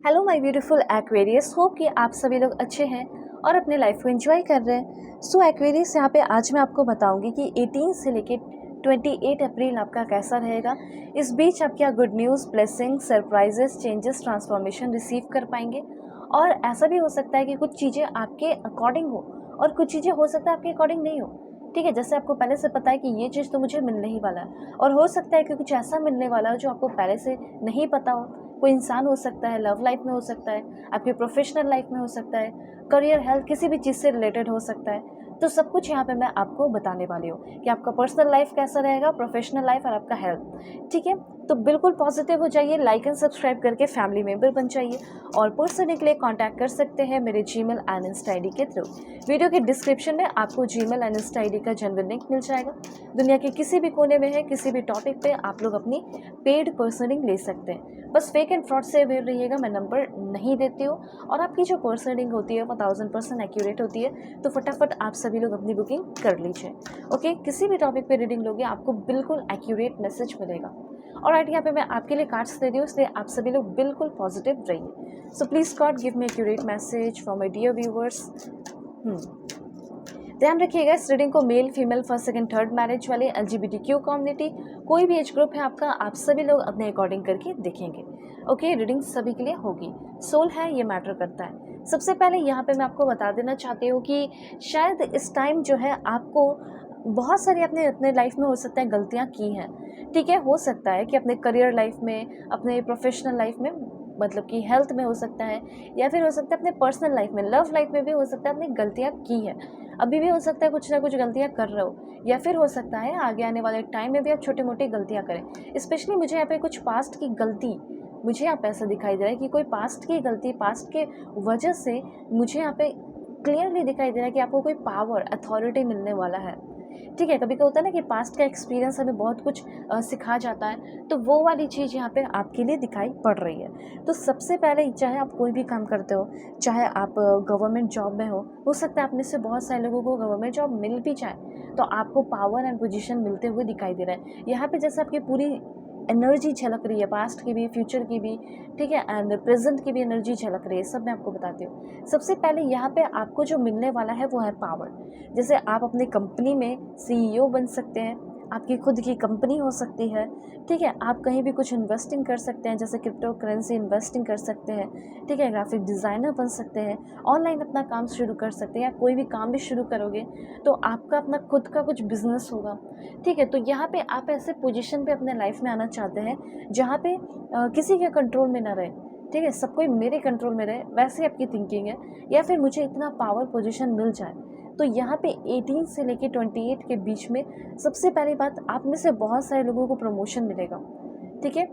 Hello my beautiful Aquarius, hope कि आप सभी लोग अच्छे हैं और अपने लाइफ को एंजॉय कर रहे हैं। सो एक्वेरियस, यहाँ पे आज मैं आपको बताऊंगी कि 18 से लेके 28 अप्रैल आपका कैसा रहेगा। इस बीच आप क्या good news, blessing, surprises, changes, transformation receive कर पाएंगे। और ऐसा भी हो सकता है कि कुछ चीज़ें आपके अकॉर्डिंग हो और कुछ चीज़ें हो सकता है आपके अकॉर्डिंग नहीं हो। ठीक है, जैसे आपको पहले से पता है कि ये चीज़ तो मुझे मिलने ही वाला है, और हो सकता है कि कुछ ऐसा मिलने वाला हो जो आपको पहले से नहीं पता हो। कोई इंसान हो सकता है, लव लाइफ में हो सकता है, आपकी प्रोफेशनल लाइफ में हो सकता है, करियर, हेल्थ, किसी भी चीज़ से रिलेटेड हो सकता है। तो सब कुछ यहाँ पे मैं आपको बताने वाली हूँ कि आपका पर्सनल लाइफ कैसा रहेगा, प्रोफेशनल लाइफ और आपका हेल्थ। ठीक है, तो बिल्कुल पॉजिटिव हो जाइए, लाइक एंड सब्सक्राइब करके फैमिली मेंबर बन जाइए। और पर्सनली के लिए कॉन्टैक्ट कर सकते हैं मेरे जीमेल एंड इंस्टा आईडी के थ्रू। वीडियो के डिस्क्रिप्शन में आपको जीमेल एंड इंस्टा आईडी का जनरल लिंक मिल जाएगा। दुनिया के किसी भी कोने में है, किसी भी टॉपिक पे आप लोग अपनी पेड पर्सनलिंग ले सकते हैं। बस फेक एंड फ्रॉड से अवेयर रहिएगा, मैं नंबर नहीं देती हूँ। और आपकी जो पर्सनलिंग होती है वो 1000% एक्यूरेट होती है, तो फटाफट आप सभी लोग अपनी बुकिंग कर लीजिए। ओके, किसी भी टॉपिक पे रीडिंग लोगे आपको बिल्कुल एक्यूरेट मैसेज मिलेगा। और राइट, यहाँ पे मैं आपके लिए कार्ड्स दे रही हूँ, इसलिए आप सभी लोग बिल्कुल पॉजिटिव रहिए। So please God give me accurate message for my dear viewers. ध्यान रखिएगा, इस रीडिंग को male, female, first, second, third marriage वाले, LGBTQ कम्युनिटी, कोई भी एज ग्रुप है आपका, आप सभी लोग अपने अकॉर्डिंग करके देखेंगे। ओके, रीडिंग सभी के लिए होगी। सोल है, ये मैटर करता है। सबसे पहले यहाँ पे मैं आपको बता देना चाहती हूँ कि शायद इस टाइम जो है आपको बहुत सारी अपने अपने लाइफ में हो सकता है गलतियाँ की हैं। ठीक है, हो सकता है कि अपने करियर लाइफ में, अपने प्रोफेशनल लाइफ में, मतलब कि हेल्थ में हो सकता है, या फिर हो सकता है अपने पर्सनल लाइफ में, लव लाइफ में भी हो सकता है आपने गलतियाँ की है। अभी भी हो सकता है कुछ ना कुछ गलतियाँ कर रहे हो, या फिर हो सकता है आगे आने वाले टाइम में भी आप छोटी मोटी गलतियाँ करें। स्पेशली मुझे यहाँ पे कुछ पास्ट की गलती, मुझे यहाँ पे ऐसा दिखाई दे रहा है कि कोई पास्ट की गलती, पास्ट के वजह से मुझे यहाँ पे क्लियरली दिखाई दे रहा है कि आपको कोई पावर, अथॉरिटी मिलने वाला है। ठीक है, कभी कभी होता है ना कि पास्ट का एक्सपीरियंस हमें बहुत कुछ सिखा जाता है, तो वो वाली चीज़ यहाँ पे आपके लिए दिखाई पड़ रही है। तो सबसे पहले, चाहे आप कोई भी काम करते हो, चाहे आप गवर्नमेंट जॉब में हो सकता है आप में से बहुत सारे लोगों को गवर्नमेंट जॉब मिल भी जाए, तो आपको पावर एंड पोजीशन मिलते हुए दिखाई दे रहा है। यहाँ पे जैसे आपकी पूरी एनर्जी झलक रही है, पास्ट की भी, फ्यूचर की भी, ठीक है, एंड प्रेजेंट की भी एनर्जी झलक रही है, सब मैं आपको बताती हूँ। सबसे पहले यहाँ पे आपको जो मिलने वाला है वो है पावर। जैसे आप अपनी कंपनी में CEO बन सकते हैं, आपकी खुद की कंपनी हो सकती है। ठीक है, आप कहीं भी कुछ इन्वेस्टिंग कर सकते हैं, जैसे क्रिप्टो करेंसी इन्वेस्टिंग कर सकते हैं। ठीक है, ग्राफिक डिज़ाइनर बन सकते हैं, ऑनलाइन अपना काम शुरू कर सकते हैं, या कोई भी काम भी शुरू करोगे तो आपका अपना खुद का कुछ बिजनेस होगा। ठीक है, तो यहाँ पे आप ऐसे पोजीशन पे अपने लाइफ में आना चाहते हैं जहाँ पे किसी के कंट्रोल में ना रहे। ठीक है, सब कोई मेरे कंट्रोल में रहे, वैसे आपकी थिंकिंग है। या फिर मुझे इतना पावर पोजीशन मिल जाए। तो यहाँ पे 18 से लेके 28 के बीच में सबसे पहली बात, आप में से बहुत सारे लोगों को प्रमोशन मिलेगा। ठीक है,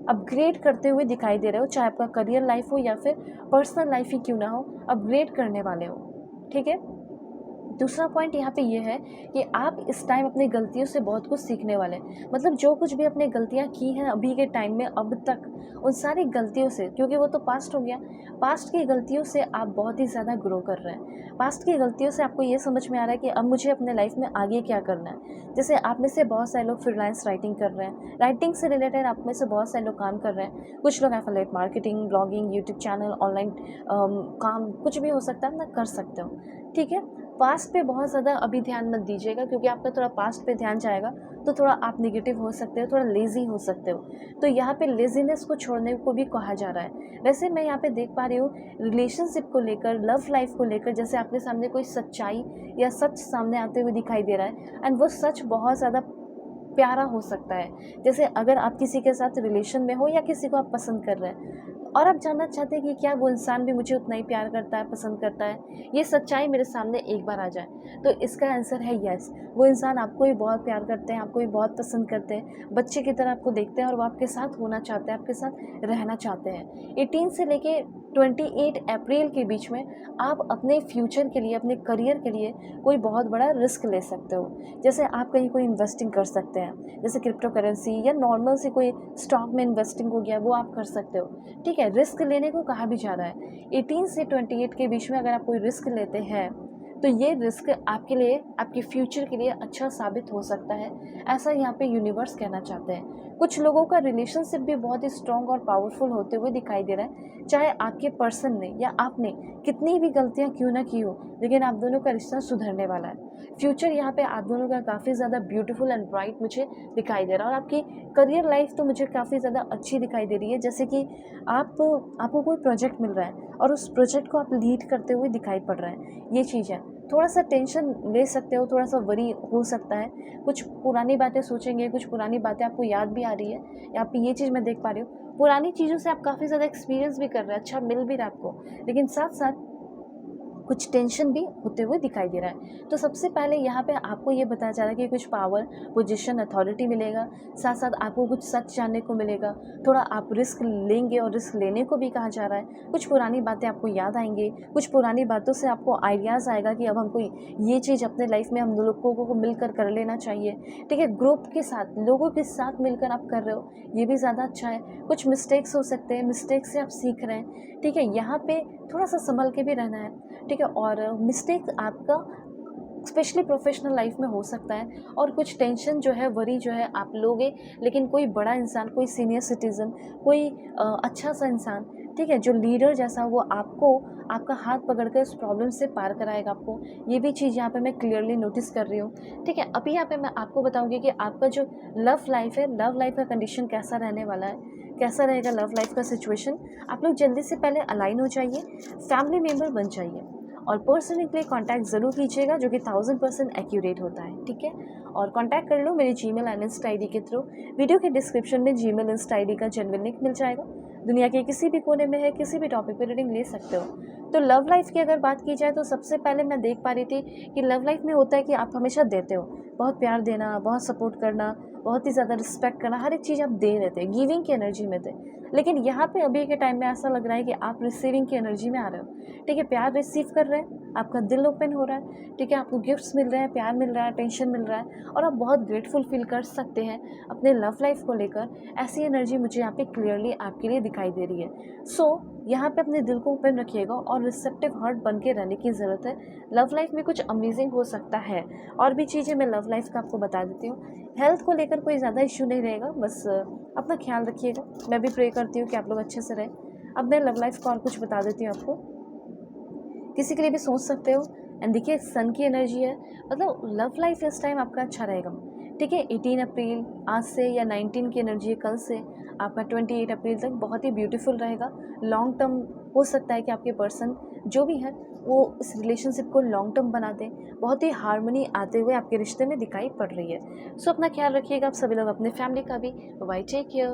अपग्रेड करते हुए दिखाई दे रहे हो, चाहे आपका करियर लाइफ हो या फिर पर्सनल लाइफ ही क्यों ना हो, अपग्रेड करने वाले हो। ठीक है, दूसरा पॉइंट यहाँ पे ये है कि आप इस टाइम अपनी गलतियों से बहुत कुछ सीखने वाले हैं। मतलब जो कुछ भी अपने गलतियाँ की हैं अभी के टाइम में, अब तक, उन सारी गलतियों से, क्योंकि वो तो पास्ट हो गया, पास्ट की गलतियों से आप बहुत ही ज़्यादा ग्रो कर रहे हैं। पास्ट की गलतियों से आपको ये समझ में आ रहा है कि अब मुझे अपने लाइफ में आगे क्या करना है। जैसे आप में से बहुत सारे लोग फ्रीलांस राइटिंग कर रहे हैं, राइटिंग से रिलेटेड आप में से बहुत सारे लोग काम कर रहे हैं। कुछ लोग affiliate marketing, blogging, YouTube channel, online काम, कुछ भी हो सकता है, ना कर सकते हो। ठीक है, पास्ट पे बहुत ज़्यादा अभी ध्यान मत दीजिएगा, क्योंकि आपका थोड़ा पास्ट पे ध्यान जाएगा तो थोड़ा आप नेगेटिव हो सकते हो, थोड़ा लेज़ी हो सकते हो। तो यहाँ पे लेज़ीनेस को छोड़ने को भी कहा जा रहा है। वैसे मैं यहाँ पे देख पा रही हूँ रिलेशनशिप को लेकर, लव लाइफ को लेकर, जैसे आपके सामने कोई सच्चाई या सच सामने आते हुए दिखाई दे रहा है, एंड वो सच बहुत ज़्यादा प्यारा हो सकता है। जैसे अगर आप किसी के साथ रिलेशन में हो या किसी को आप पसंद कर रहे हैं, और आप जानना चाहते हैं कि क्या वो इंसान भी मुझे उतना ही प्यार करता है, पसंद करता है, ये सच्चाई मेरे सामने एक बार आ जाए, तो इसका आंसर है यस। वो इंसान आपको भी बहुत प्यार करते हैं, आपको भी बहुत पसंद करते हैं, बच्चे की तरह आपको देखते हैं, और वो आपके साथ होना चाहते हैं, आपके साथ रहना चाहते हैं। 18 से लेके 28 अप्रैल के बीच में आप अपने फ्यूचर के लिए, अपने करियर के लिए कोई बहुत बड़ा रिस्क ले सकते हो। जैसे आप कहीं कोई इन्वेस्टिंग कर सकते हैं, जैसे क्रिप्टो करेंसी या नॉर्मल से कोई स्टॉक में इन्वेस्टिंग हो गया, वो आप कर सकते हो। ठीक है, रिस्क लेने को कहा भी जा रहा है। 18 से 28 के बीच में अगर आप कोई रिस्क लेते हैं तो ये रिस्क आपके लिए, आपके फ्यूचर के लिए अच्छा साबित हो सकता है, ऐसा यहाँ पे यूनिवर्स कहना चाहते हैं। कुछ लोगों का रिलेशनशिप भी बहुत ही स्ट्रॉन्ग और पावरफुल होते हुए दिखाई दे रहा है, चाहे आपके पर्सन ने या आपने कितनी भी गलतियाँ क्यों ना की हो, लेकिन आप दोनों का रिश्ता सुधरने वाला है। फ्यूचर यहाँ पे आप दोनों का काफ़ी ज़्यादा ब्यूटीफुल एंड ब्राइट मुझे दिखाई दे रहा है, और आपकी करियर लाइफ तो मुझे काफ़ी ज़्यादा अच्छी दिखाई दे रही है। जैसे कि आपको कोई प्रोजेक्ट मिल रहा है और उस प्रोजेक्ट को आप लीड करते हुए दिखाई पड़ रहा है, ये चीज़ है। थोड़ा सा टेंशन ले सकते हो, थोड़ा सा वरी हो सकता है, कुछ पुरानी बातें सोचेंगे, कुछ पुरानी बातें आपको याद भी आ रही है, यहाँ पे ये चीज़ मैं देख पा रही हूँ। पुरानी चीज़ों से आप काफ़ी ज़्यादा एक्सपीरियंस भी कर रहे हैं, अच्छा मिल भी रहा है आपको, लेकिन साथ साथ कुछ टेंशन भी होते हुए दिखाई दे रहा है। तो सबसे पहले यहाँ पे आपको ये बताया जा रहा है कि कुछ पावर, पोजीशन, अथॉरिटी मिलेगा, साथ साथ आपको कुछ सच जानने को मिलेगा, थोड़ा आप रिस्क लेंगे और रिस्क लेने को भी कहा जा रहा है। कुछ पुरानी बातें आपको याद आएंगी, कुछ पुरानी बातों से आपको आइडियाज़ आएगा कि अब हमको ये चीज़ अपने लाइफ में हम लोगों को मिलकर कर लेना चाहिए। ठीक है, ग्रुप के साथ, लोगों के साथ मिलकर आप कर रहे हो, ये भी ज़्यादा अच्छा है। कुछ मिस्टेक्स हो सकते हैं, मिस्टेक से आप सीख रहे हैं। ठीक है, यहाँ पे थोड़ा सा संभल के भी रहना है। ठीक है, और मिस्टेक आपका स्पेशली प्रोफेशनल लाइफ में हो सकता है, और कुछ टेंशन जो है, वरी जो है आप लोगे, लेकिन कोई बड़ा इंसान, कोई सीनियर सिटीज़न, कोई अच्छा सा इंसान, ठीक है, जो लीडर जैसा, वो आपको आपका हाथ पकड़कर इस प्रॉब्लम से पार कराएगा आपको। ये भी चीज़ यहाँ पे मैं क्लियरली नोटिस कर रही हूँ। ठीक है, अभी यहाँ पे मैं आपको बताऊँगी कि आपका जो लव लाइफ है, लव लाइफ का कंडीशन कैसा रहने वाला है, कैसा रहेगा लव लाइफ का सिचुएशन। आप लोग जल्दी से पहले अलाइन हो जाइए, फैमिली मेम्बर बन जाइए, और पर्सनली के लिए कॉन्टैक्ट ज़रूर कीजिएगा, जो कि 1000% एक्यूरेट होता है। ठीक है, और कॉन्टैक्ट कर लो मेरी जीमेल एंड इंस्टा आईडी के थ्रू। वीडियो के डिस्क्रिप्शन में जीमेल इंस्टा आईडी का जेन्युइन लिंक मिल जाएगा। दुनिया के किसी भी कोने में है, किसी भी टॉपिक पर रीडिंग ले सकते हो। तो लव लाइफ की अगर बात की जाए, तो सबसे पहले मैं देख पा रही थी कि लव लाइफ में होता है कि आप हमेशा देते हो, बहुत प्यार देना, बहुत सपोर्ट करना, बहुत ही ज़्यादा रिस्पेक्ट करना, हर एक चीज़ आप दे रहे थे, गिविंग की एनर्जी में थे। लेकिन यहाँ पे अभी के टाइम में ऐसा लग रहा है कि आप रिसीविंग की एनर्जी में आ रहे हो। ठीक है, प्यार रिसीव कर रहे हैं, आपका दिल ओपन हो रहा है। ठीक है, आपको गिफ्ट्स मिल रहे हैं, प्यार मिल रहा है, टेंशन मिल रहा है, और आप बहुत ग्रेटफुल फील कर सकते हैं अपने लव लाइफ को लेकर। ऐसी एनर्जी मुझे यहाँ पे क्लियरली आपके लिए दिखाई दे रही है। सो यहाँ पे अपने दिल को ओपन रखिएगा, और रिसेप्टिव हार्ट बन के रहने की ज़रूरत है। लव लाइफ में कुछ अमेजिंग हो सकता है। और भी चीज़ें मैं लव लाइफ का आपको बता देती हूँ। हेल्थ को लेकर कोई ज़्यादा इश्यू नहीं रहेगा, बस अपना ख्याल रखिएगा। मैं भी प्रे करती हूँ कि आप लोग अच्छे से रहें। अब मैं लव लाइफ का और कुछ बता देती हूँ आपको, किसी के लिए भी सोच सकते हो। एंड देखिए, सन की एनर्जी है, मतलब लव लाइफ इस टाइम आपका अच्छा रहेगा। ठीक है, 18 अप्रैल आज से, या 19 की एनर्जी है कल से, आपका 28 अप्रैल तक बहुत ही ब्यूटीफुल रहेगा। लॉन्ग टर्म हो सकता है कि आपके पर्सन जो भी है वो इस रिलेशनशिप को लॉन्ग टर्म बना दें। बहुत ही हार्मनी आते हुए आपके रिश्ते में दिखाई पड़ रही है। सो अपना ख्याल रखिएगा आप सभी लोग, अपने फैमिली का भी। Bye, take care.